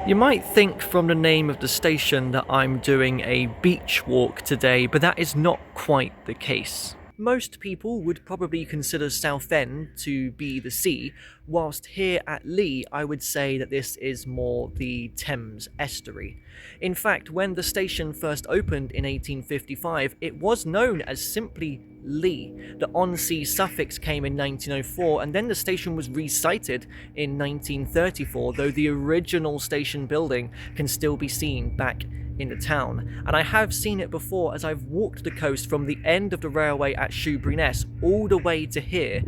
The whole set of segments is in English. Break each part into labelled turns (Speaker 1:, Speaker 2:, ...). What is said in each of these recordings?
Speaker 1: You might think from the name of the station that I'm doing a beach walk today, but that is not quite the case. Most people would probably consider Southend to be the sea, whilst here at Leigh I would say that this is more the Thames Estuary. In fact, when the station first opened in 1855, it was known as simply Leigh. The on-sea suffix came in 1904, and then the station was resited in 1934, though the original station building can still be seen back in the town. And I have seen it before as I've walked the coast from the end of the railway at Shoebury-Ness all the way to here.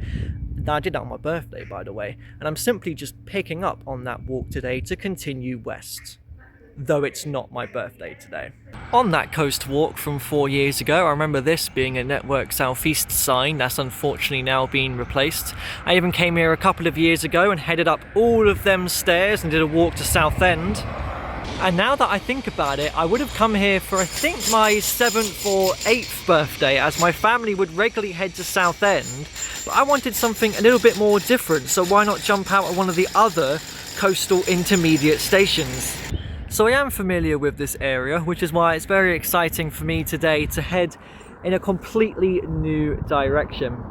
Speaker 1: I did that on my birthday, by the way, and I'm simply just picking up on that walk today to continue west, though it's not my birthday today. On that coast walk from 4 years ago, I remember this being a Network Southeast sign that's unfortunately now been replaced. I even came here a couple of years ago and headed up all of them stairs and did a walk to Southend. And now that I think about it, I would have come here for I think my 7th or 8th birthday, as my family would regularly head to Southend, but I wanted something a little bit more different, so why not jump out at one of the other coastal intermediate stations? So I am familiar with this area, which is why it's very exciting for me today to head in a completely new direction.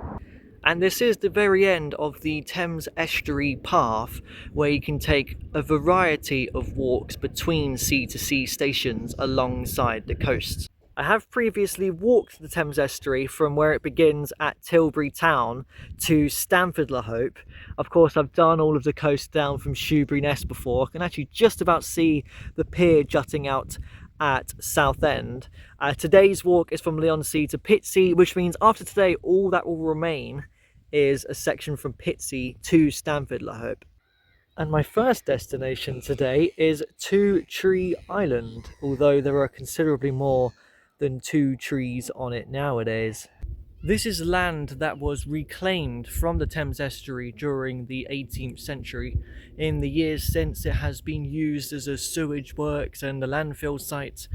Speaker 1: And this is the very end of the Thames Estuary path, where you can take a variety of walks between sea-to-sea stations alongside the coast. I have previously walked the Thames Estuary from where it begins at Tilbury Town to Stanford-le-Hope. Of course, I've done all of the coast down from Shoebury-Ness before. I can actually just about see the pier jutting out at Southend. Today's walk is from Leigh-on-Sea to Pitsea, which means after today, all that will remain is a section from Pitsea to Stanford-le-Hope. And my first destination today is Two Tree Island, although there are considerably more than 2 trees on it nowadays. This is land that was reclaimed from the Thames Estuary during the 18th century. In the years since, it has been used as a sewage works and a landfill site.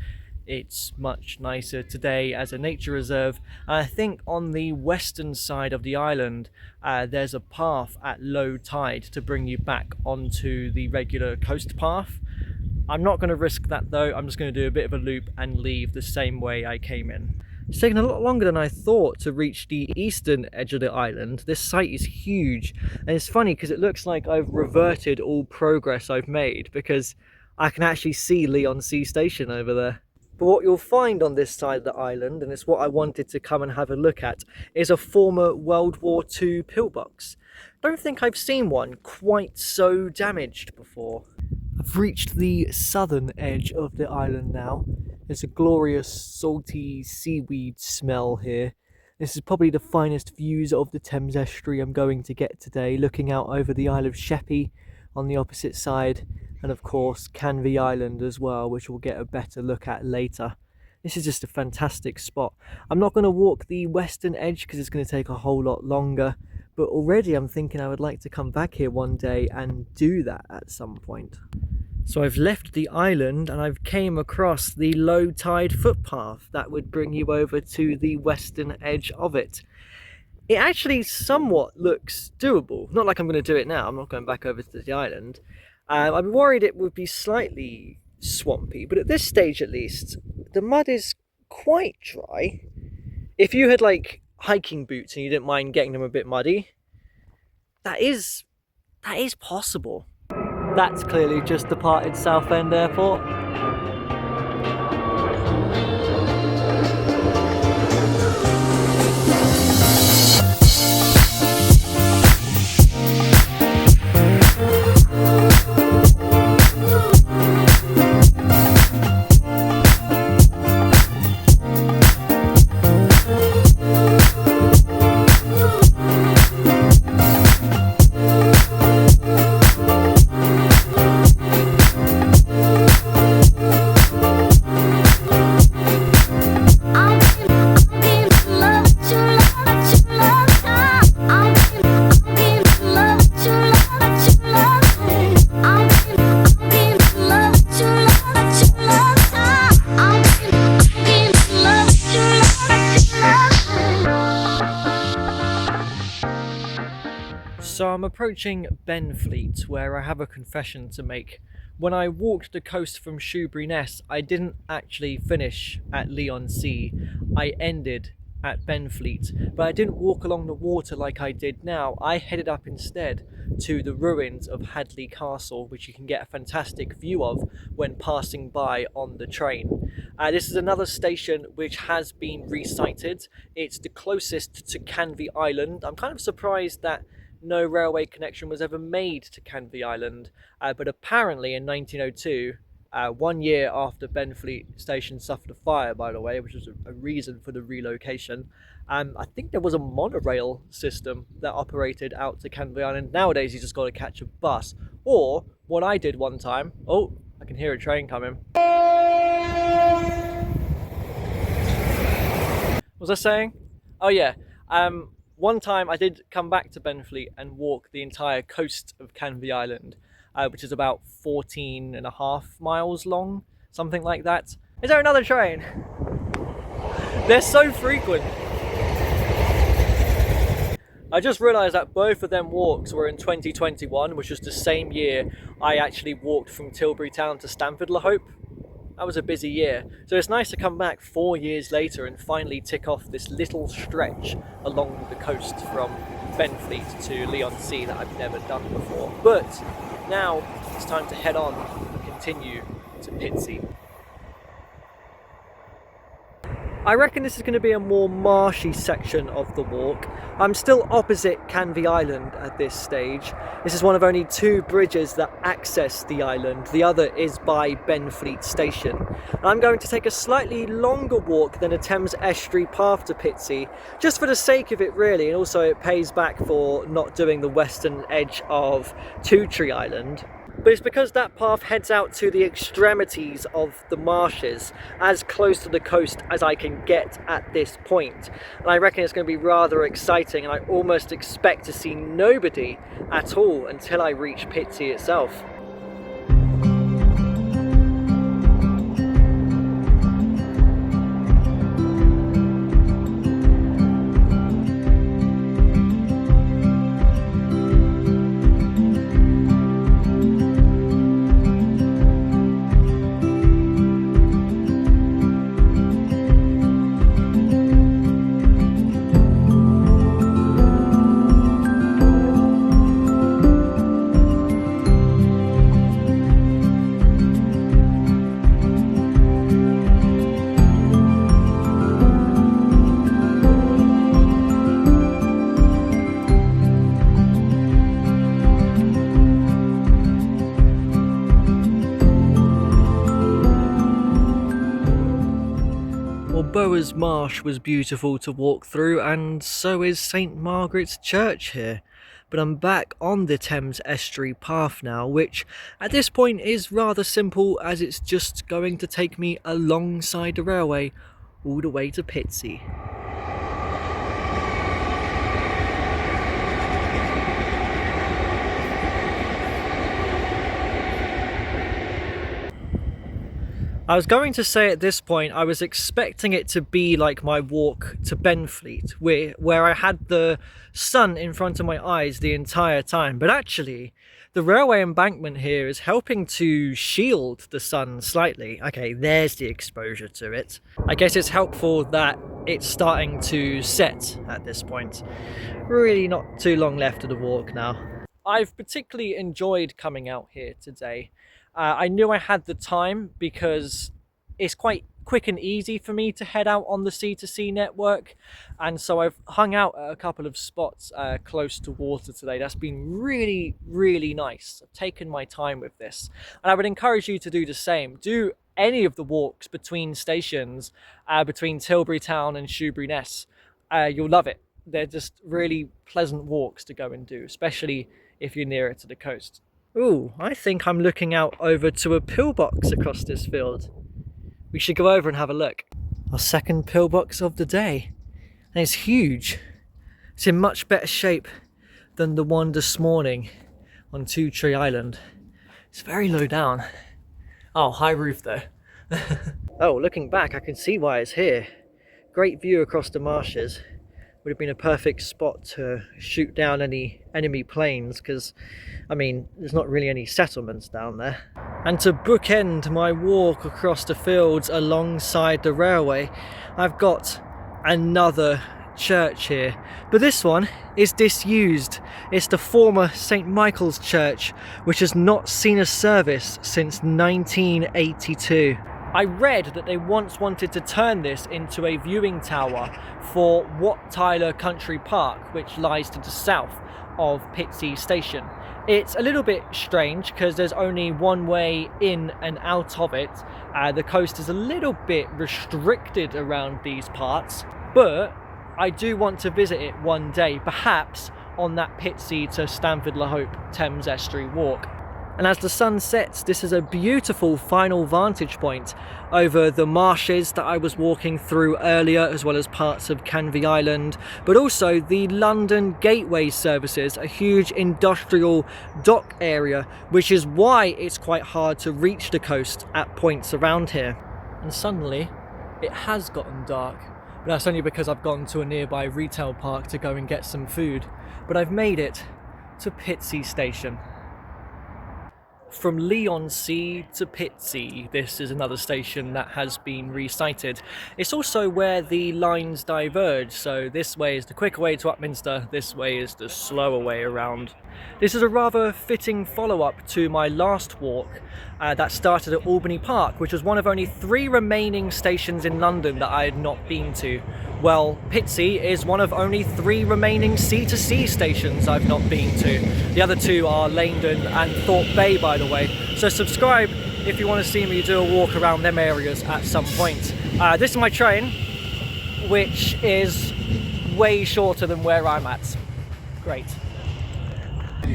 Speaker 1: It's much nicer today as a nature reserve. I think on the western side of the island, there's a path at low tide to bring you back onto the regular coast path. I'm not going to risk that though. I'm just going to do a bit of a loop and leave the same way I came in. It's taken a lot longer than I thought to reach the eastern edge of the island. This site is huge, and it's funny because it looks like I've reverted all progress I've made, because I can actually see Leigh-on-Sea station over there. But what you'll find on this side of the island, and it's what I wanted to come and have a look at, is a former World War II pillbox. I don't think I've seen one quite so damaged before. I've reached the southern edge of the island now. There's a glorious salty seaweed smell here. This is probably the finest views of the Thames Estuary I'm going to get today, looking out over the Isle of Sheppey on the opposite side, and of course Canvey Island as well, which we'll get a better look at later. This is just a fantastic spot. I'm not going to walk the western edge because it's going to take a whole lot longer, but already I'm thinking I would like to come back here one day and do that at some point. So I've left the island and I've came across the low tide footpath that would bring you over to the western edge of it. It actually somewhat looks doable. Not like I'm going to do it now. I'm not going back over to the island. I'm worried it would be slightly swampy, but at this stage at least, the mud is quite dry. If you had like hiking boots and you didn't mind getting them a bit muddy, that is possible. That's clearly just departed Southend Airport. So I'm approaching Benfleet, where I have a confession to make When I walked the coast from Shoebury-Ness, I didn't actually finish at Leigh-on-Sea. I ended at Benfleet, but I didn't walk along the water like I did now. I headed up instead to the ruins of Hadley Castle, which you can get a fantastic view of when passing by on the train. This is another station which has been resited. It's the closest to Canvey Island. I'm kind of surprised that no railway connection was ever made to Canvey Island, but apparently in 1902, 1 year after Benfleet station suffered a fire, by the way, which was a reason for the relocation, I think there was a monorail system that operated out to Canvey Island. Nowadays you just got to catch a bus, or what I did one time. Oh, I can hear a train coming. What was I saying? Oh yeah, one time I did come back to Benfleet and walk the entire coast of Canvey Island, which is about 14.5 miles long, something like that. Is there another train? They're so frequent. I just realised that both of them walks were in 2021, which was the same year I actually walked from Tilbury Town to Stanford-le-Hope. That was a busy year. So it's nice to come back 4 years later and finally tick off this little stretch along the coast from Benfleet to Leigh-on-Sea that I've never done before. But now it's time to head on and continue to Pitsea. I reckon this is going to be a more marshy section of the walk. I'm still opposite Canvey Island at this stage. This is one of only 2 bridges that access the island. The other is by Benfleet station. And I'm going to take a slightly longer walk than a Thames Estuary path to Pitsea, just for the sake of it really, and also it pays back for not doing the western edge of Two Tree Island. But it's because that path heads out to the extremities of the marshes, as close to the coast as I can get at this point. And I reckon it's going to be rather exciting, and I almost expect to see nobody at all until I reach Pitsea itself. Boas Marsh was beautiful to walk through, and so is St Margaret's Church here. But I'm back on the Thames Estuary path now, which at this point is rather simple, as it's just going to take me alongside the railway all the way to Pitsea. I was going to say at this point, I was expecting it to be like my walk to Benfleet, where I had the sun in front of my eyes the entire time. But actually, the railway embankment here is helping to shield the sun slightly. Okay, there's the exposure to it. I guess it's helpful that it's starting to set at this point. Really not too long left of the walk now. I've particularly enjoyed coming out here today. I knew I had the time because it's quite quick and easy for me to head out on the C2C network, and so I've hung out at a couple of spots close to water today. That's been really, really nice. I've taken my time with this, and I would encourage you to do the same. Do any of the walks between stations, between Tilbury Town and Shoebury-Ness. You'll love it. They're just really pleasant walks to go and do, especially if you're nearer to the coast. Ooh, I think I'm looking out over to a pillbox across this field. We should go over and have a look. Our second pillbox of the day. And it's huge. It's in much better shape than the one this morning on Two Tree Island. It's very low down. Oh, high roof though. Oh, looking back, I can see why it's here. Great view across the marshes. would have been a perfect spot to shoot down any enemy planes, because I mean there's not really any settlements down there. And to bookend my walk across the fields alongside the railway, I've got another church here, but this one is disused. It's the former St. Michael's Church, which has not seen a service since 1982. I read that they once wanted to turn this into a viewing tower for Wat Tyler Country Park, which lies to the south of Pitsea station. It's a little bit strange because there's only one way in and out of it. The coast is a little bit restricted around these parts, but I do want to visit it one day, perhaps on that Pitsea to Stanford-le-Hope Thames Estuary walk. And as the sun sets, this is a beautiful final vantage point over the marshes that I was walking through earlier, as well as parts of Canvey Island, but also the London Gateway services, a huge industrial dock area, which is why it's quite hard to reach the coast at points around here. And suddenly, it has gotten dark. But that's only because I've gone to a nearby retail park to go and get some food. But I've made it to Pitsea station. From Leigh-on-Sea to Pitsea, this is another station that has been resited. It's also where the lines diverge, so this way is the quicker way to Upminster, this way is the slower way around. This is a rather fitting follow-up to my last walk that started at Albany Park, which was one of only 3 remaining stations in London that I had not been to. Well, Pitsea is one of only 3 remaining sea-to-sea stations I've not been to. The other 2 are Langdon and Thorpe Bay, by the way. So subscribe if you want to see me do a walk around them areas at some point. This is my train, which is way shorter than where I'm at. Great.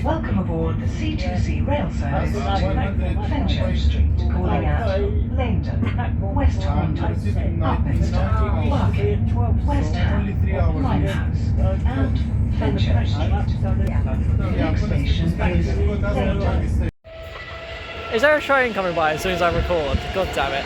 Speaker 2: Welcome aboard the C2C rail service to Fenchurch Street, calling at Langdon, West Hornton, Upminster, Barking, West Ham, Limehouse, and Fenchurch Street. The next station is Langdon.
Speaker 1: Is there a train coming by as soon as I record? God damn it.